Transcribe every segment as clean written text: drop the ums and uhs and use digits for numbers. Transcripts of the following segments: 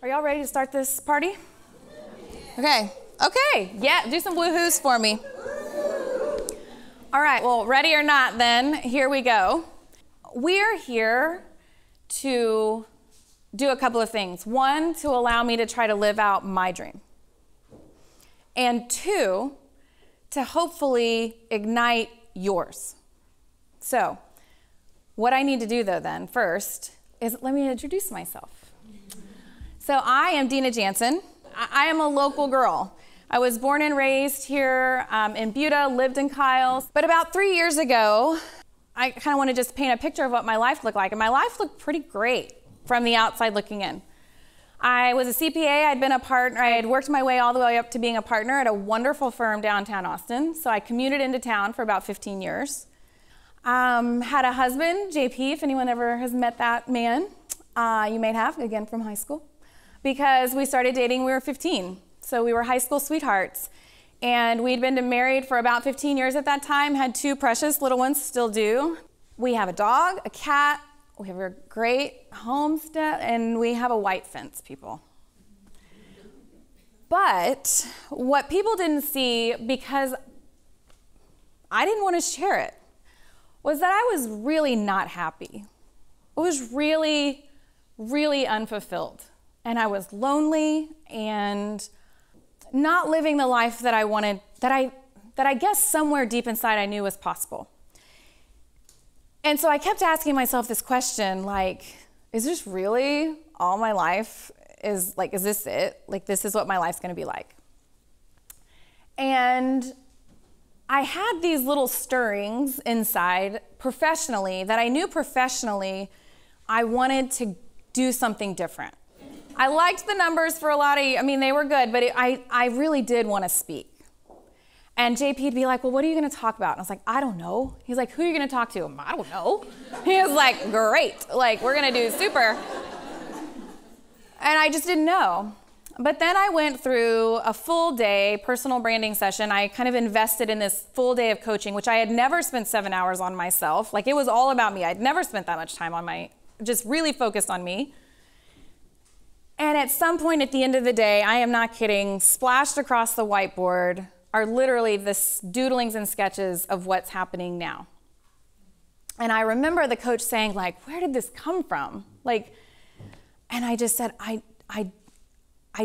Are y'all ready to start this party? Okay. Okay. Yeah, do some woohoos for me. All right. Well, ready or not then, here we go. We're here to do a couple of things. One, to allow me to try to live out my dream. And two, to hopefully ignite yours. So, what I need to do though then, first, is let me introduce myself. So I am Dena Jansen. I am a local girl. I was born and raised here in Buda, lived in Kyles. But about 3 years ago, I kind of want to just paint a picture of what my life looked like. And my life looked pretty great from the outside looking in. I was a CPA, I'd been a partner, I had worked my way all the way up to being a partner at a wonderful firm downtown Austin. So I commuted into town for about 15 years. Had a husband, JP, if anyone ever has met that man. You may have, again, from high school. Because we started dating when we were 15. So we were high school sweethearts. And we'd been married for about 15 years at that time, had 2 precious little ones, still do. We have a dog, a cat, we have a great homestead, and we have a white fence, people. But what people didn't see, because I didn't want to share it, was that I was really not happy. I was really, really unfulfilled. And I was lonely and not living the life that I wanted, that I guess somewhere deep inside I knew was possible. And so I kept asking myself this question, like, is this really all my life? Is this it? Like, this is what my life's gonna be like. And I had these little stirrings inside professionally that I knew professionally I wanted to do something different. I liked the numbers for a lot of, they were good, but I really did want to speak. And JP'd be like, well, what are you going to talk about? And I was like, I don't know. He's like, who are you going to talk to? I don't know. He was like, great. Like, we're going to do super. And I just didn't know. But then I went through a full day personal branding session. I kind of invested in this full day of coaching, which I had never spent 7 hours on myself. Like, it was all about me. I'd never spent that much time on just really focused on me. And at some point at the end of the day, I am not kidding, splashed across the whiteboard are literally the doodlings and sketches of what's happening now. And I remember the coach saying, like, where did this come from? Like, and I just said, I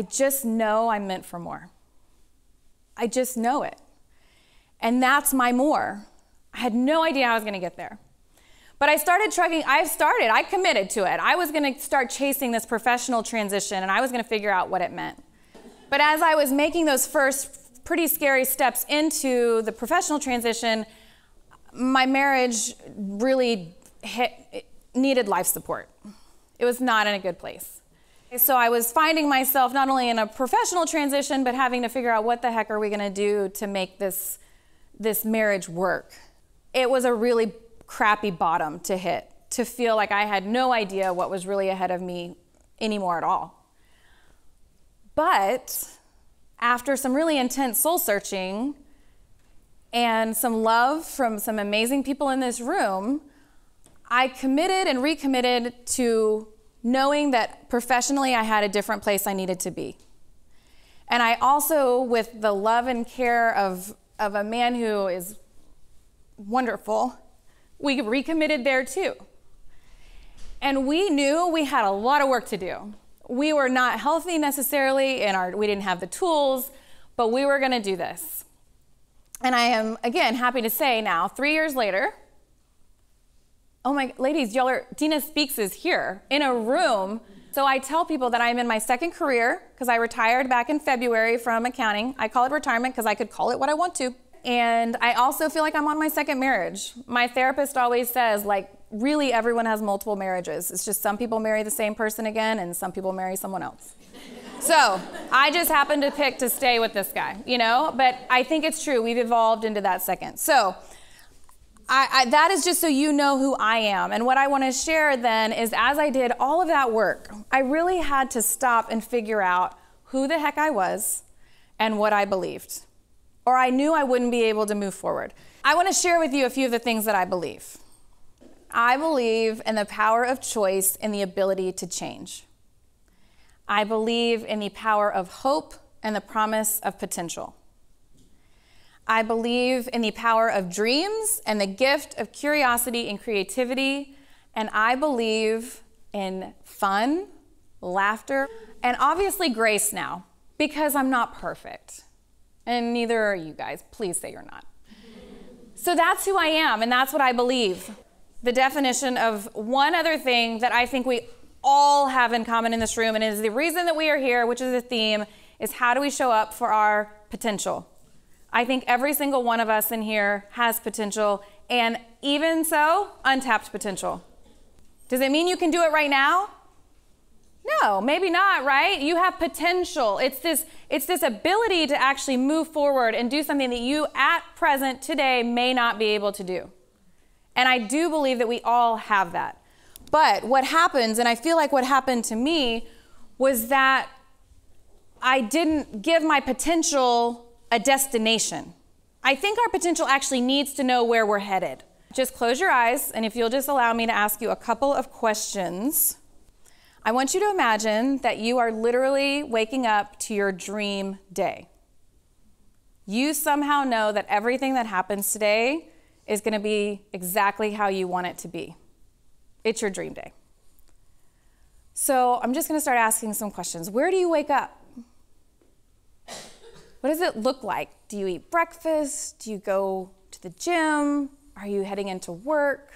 just know I'm meant for more. I just know it. And that's my more. I had no idea how I was gonna get there. But I started trucking, I committed to it. I was gonna start chasing this professional transition and I was gonna figure out what it meant. But as I was making those first pretty scary steps into the professional transition, my marriage really needed life support. It was not in a good place. So I was finding myself not only in a professional transition, but having to figure out what the heck are we gonna do to make this marriage work. It was a really crappy bottom to hit, to feel like I had no idea what was really ahead of me anymore at all. But after some really intense soul searching and some love from some amazing people in this room, I committed and recommitted to knowing that professionally I had a different place I needed to be. And I also, with the love and care of a man who is wonderful, we recommitted there too. And we knew we had a lot of work to do. We were not healthy necessarily, we didn't have the tools, but we were gonna do this. And I am, again, happy to say now, 3 years later, oh my, ladies, Dena Speaks is here in a room. So I tell people that I'm in my 2nd career because I retired back in February from accounting. I call it retirement because I could call it what I want to. And I also feel like I'm on my 2nd marriage. My therapist always says, like, really everyone has multiple marriages. It's just some people marry the same person again and some people marry someone else. So I just happened to pick to stay with this guy, But I think it's true. We've evolved into that 2nd. So that is just so you know who I am. And what I want to share then is as I did all of that work, I really had to stop and figure out who the heck I was and what I believed. Or I knew I wouldn't be able to move forward. I want to share with you a few of the things that I believe. I believe in the power of choice and the ability to change. I believe in the power of hope and the promise of potential. I believe in the power of dreams and the gift of curiosity and creativity. And I believe in fun, laughter, and obviously grace now, because I'm not perfect. And neither are you guys. Please say you're not. So that's who I am, and that's what I believe. The definition of one other thing that I think we all have in common in this room, and is the reason that we are here, which is the theme, is how do we show up for our potential? I think every single one of us in here has potential, and even so, untapped potential. Does it mean you can do it right now? No, maybe not, right? You have potential. It's this ability to actually move forward and do something that you at present today may not be able to do. And I do believe that we all have that. But what happens, and I feel like what happened to me, was that I didn't give my potential a destination. I think our potential actually needs to know where we're headed. Just close your eyes, and if you'll just allow me to ask you a couple of questions. I want you to imagine that you are literally waking up to your dream day. You somehow know that everything that happens today is going to be exactly how you want it to be. It's your dream day. So I'm just going to start asking some questions. Where do you wake up? What does it look like? Do you eat breakfast? Do you go to the gym? Are you heading into work?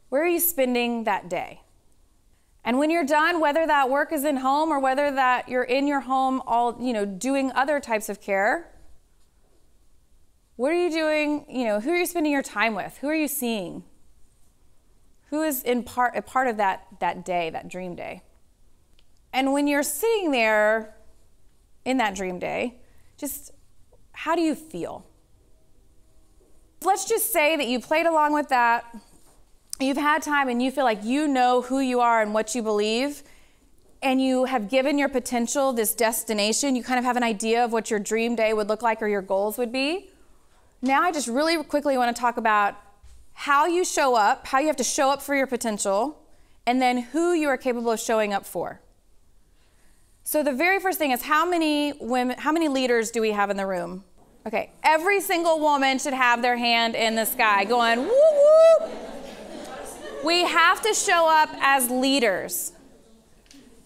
Where are you spending that day? And when you're done, whether that work is in home or whether that you're in your home all, doing other types of care, what are you doing? Who are you spending your time with? Who are you seeing? Who is a part of that day, that dream day? And when you're sitting there in that dream day, just how do you feel? Let's just say that you played along with that. You've had time and you feel like you know who you are and what you believe, and you have given your potential this destination. You kind of have an idea of what your dream day would look like or your goals would be. Now I just really quickly want to talk about how you show up, how you have to show up for your potential, and then who you are capable of showing up for. So the very first thing is, how many leaders do we have in the room? Okay, every single woman should have their hand in the sky going, woo woo. We have to show up as leaders.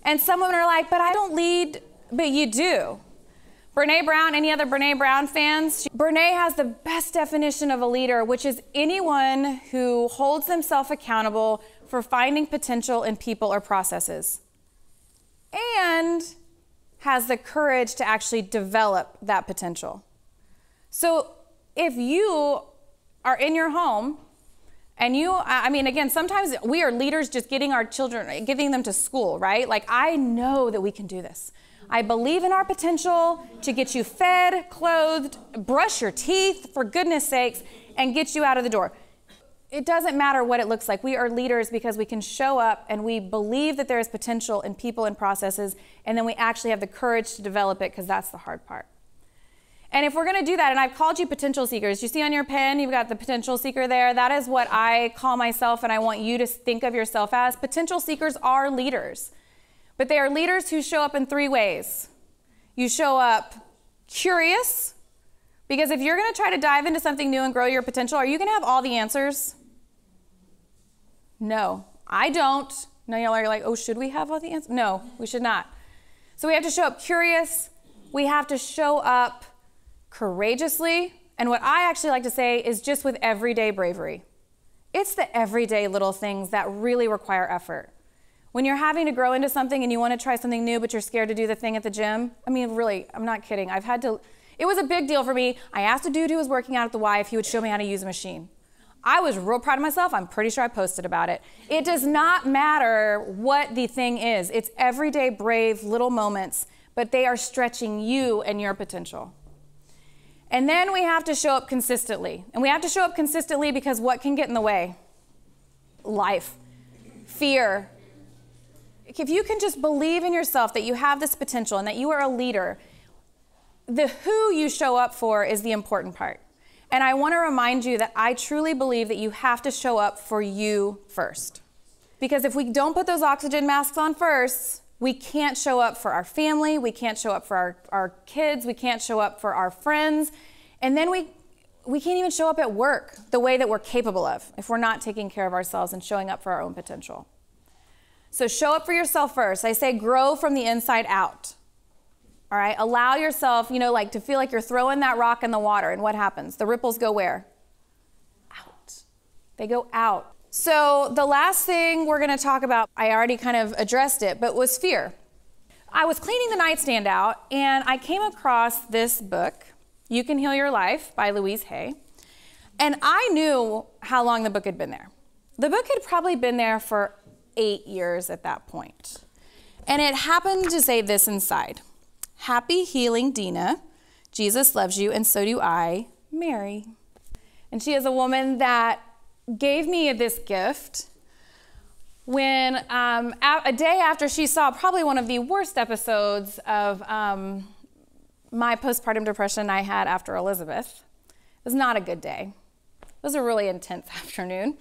And some women are like, but I don't lead, but you do. Brene Brown, any other Brene Brown fans? Brene has the best definition of a leader, which is anyone who holds themselves accountable for finding potential in people or processes and has the courage to actually develop that potential. So if you are in your home, and again, sometimes we are leaders just getting our children, getting them to school, right? Like, I know that we can do this. I believe in our potential to get you fed, clothed, brush your teeth, for goodness sakes, and get you out of the door. It doesn't matter what it looks like. We are leaders because we can show up and we believe that there is potential in people and processes, and then we actually have the courage to develop it, because that's the hard part. And if we're going to do that, and I've called you potential seekers. You see on your pen, you've got the potential seeker there. That is what I call myself, and I want you to think of yourself as. Potential seekers are leaders. But they are leaders who show up in three ways. You show up curious, because if you're going to try to dive into something new and grow your potential, are you going to have all the answers? No, I don't. Now y'all are like, oh, should we have all the answers? No, we should not. So we have to show up curious. We have to show up courageously, and what I actually like to say is just with everyday bravery. It's the everyday little things that really require effort. When you're having to grow into something and you want to try something new, but you're scared to do the thing at the gym, really, I'm not kidding. It was a big deal for me. I asked a dude who was working out at the Y if he would show me how to use a machine. I was real proud of myself. I'm pretty sure I posted about it. It does not matter what the thing is. It's everyday brave little moments, but they are stretching you and your potential. And then we have to show up consistently. And we have to show up consistently because what can get in the way? Life, fear. If you can just believe in yourself that you have this potential and that you are a leader, the who you show up for is the important part. And I want to remind you that I truly believe that you have to show up for you first. Because if we don't put those oxygen masks on first, we can't show up for our family, we can't show up for our kids, we can't show up for our friends, and then we can't even show up at work the way that we're capable of if we're not taking care of ourselves and showing up for our own potential. So show up for yourself first. I say grow from the inside out. All right, allow yourself, like to feel like you're throwing that rock in the water, and what happens? The ripples go where? Out. They go out. So the last thing we're going to talk about, I already kind of addressed it, but was fear. I was cleaning the nightstand out, and I came across this book, You Can Heal Your Life by Louise Hay, and I knew how long the book had been there. The book had probably been there for 8 years at that point, and it happened to say this inside: Happy healing, Dena. Jesus loves you, and so do I, Mary. And she is a woman that gave me this gift when a day after she saw probably one of the worst episodes of my postpartum depression I had after Elizabeth. It was not a good day. It was a really intense afternoon.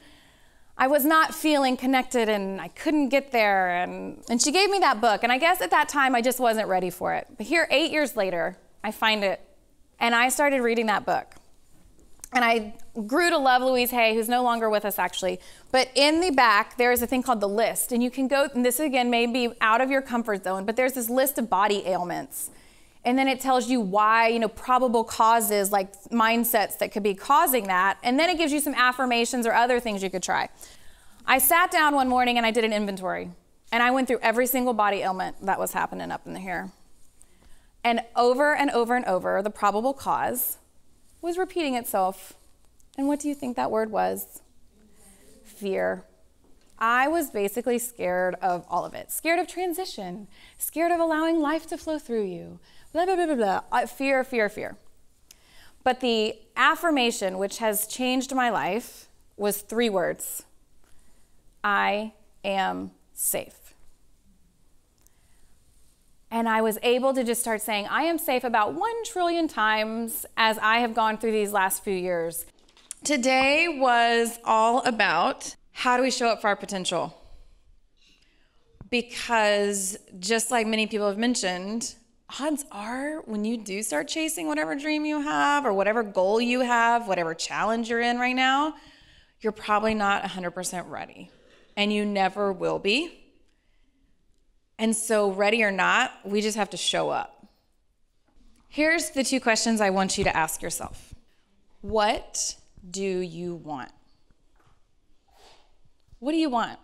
I was not feeling connected, and I couldn't get there, and she gave me that book, and I guess at that time I just wasn't ready for it. But here, 8 years later, I find it, and I started reading that book. And I grew to love Louise Hay, who's no longer with us actually. But in the back, there is a thing called the list. And you can go, and this again may be out of your comfort zone, but there's this list of body ailments. And then it tells you why, probable causes, like mindsets that could be causing that. And then it gives you some affirmations or other things you could try. I sat down one morning and I did an inventory. And I went through every single body ailment that was happening up in the hair. And over and over and over, the probable cause was repeating itself. And what do you think that word was? Fear. I was basically scared of all of it. Scared of transition. Scared of allowing life to flow through you. Blah, blah, blah, blah, blah. Fear, fear, fear. But the affirmation, which has changed my life, was 3 words. I am safe. And I was able to just start saying, I am safe about 1 trillion times as I have gone through these last few years. Today was all about how do we show up for our potential? Because just like many people have mentioned, odds are when you do start chasing whatever dream you have or whatever goal you have, whatever challenge you're in right now, you're probably not 100% ready. And you never will be. And so ready or not, we just have to show up. Here's the 2 questions I want you to ask yourself. What do you want? What do you want?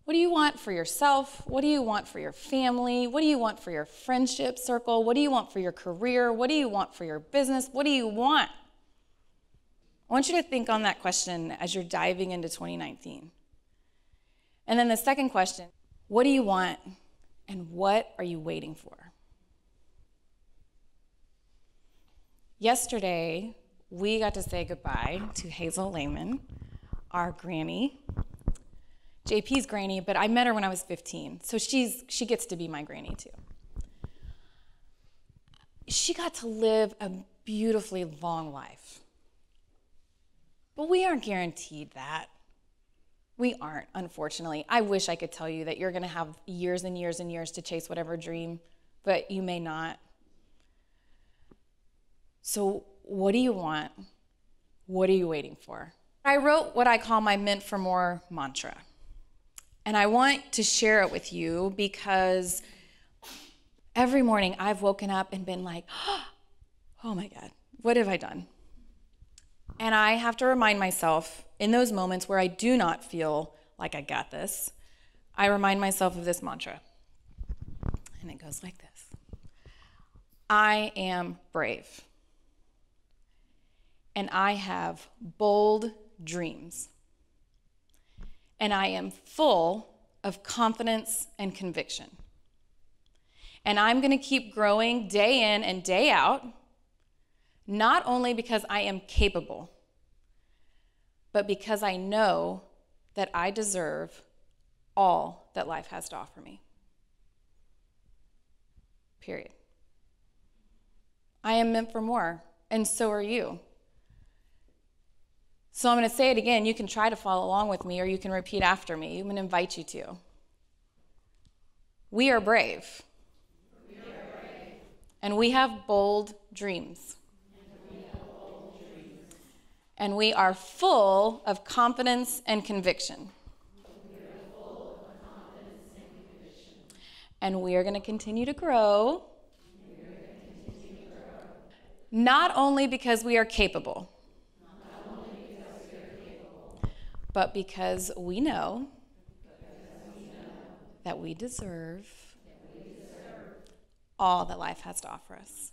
What do you want for yourself? What do you want for your family? What do you want for your friendship circle? What do you want for your career? What do you want for your business? What do you want? I want you to think on that question as you're diving into 2019. And then the second question, what do you want and what are you waiting for? Yesterday, we got to say goodbye to Hazel Lehman, our granny, JP's granny, but I met her when I was 15, so she gets to be my granny too. She got to live a beautifully long life, but we aren't guaranteed that. We aren't, unfortunately. I wish I could tell you that you're going to have years and years and years to chase whatever dream, but you may not. So what do you want? What are you waiting for? I wrote what I call my meant for more mantra. And I want to share it with you because every morning I've woken up and been like, oh my God, what have I done? And I have to remind myself in those moments where I do not feel like I got this, I remind myself of this mantra. And it goes like this. I am brave. And I have bold dreams. And I am full of confidence and conviction. And I'm going to keep growing day in and day out, not only because I am capable, but because I know that I deserve all that life has to offer me. Period. I am meant for more, and so are you. So I'm going to say it again. You can try to follow along with me, or you can repeat after me. I'm going to invite you to. We are brave. We are brave. And we have bold dreams. And we are full of confidence and conviction. And we are going to continue to grow. Not only because we are capable, but because we know that we deserve all that life has to offer us.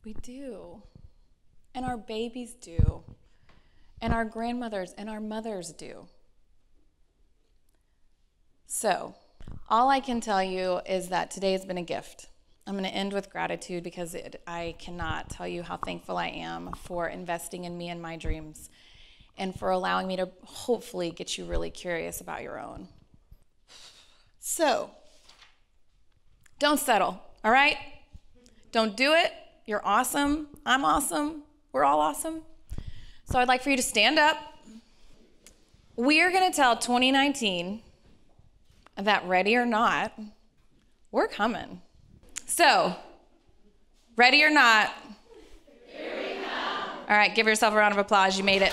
We do. And our babies do. And our grandmothers and our mothers do. So, all I can tell you is that today has been a gift. I'm going to end with gratitude because I cannot tell you how thankful I am for investing in me and my dreams and for allowing me to hopefully get you really curious about your own. So, don't settle, all right? Don't do it. You're awesome. I'm awesome. We're all awesome. So I'd like for you to stand up. We are going to tell 2019 that ready or not, we're coming. So, ready or not? Here we come. All right, give yourself a round of applause. You made it.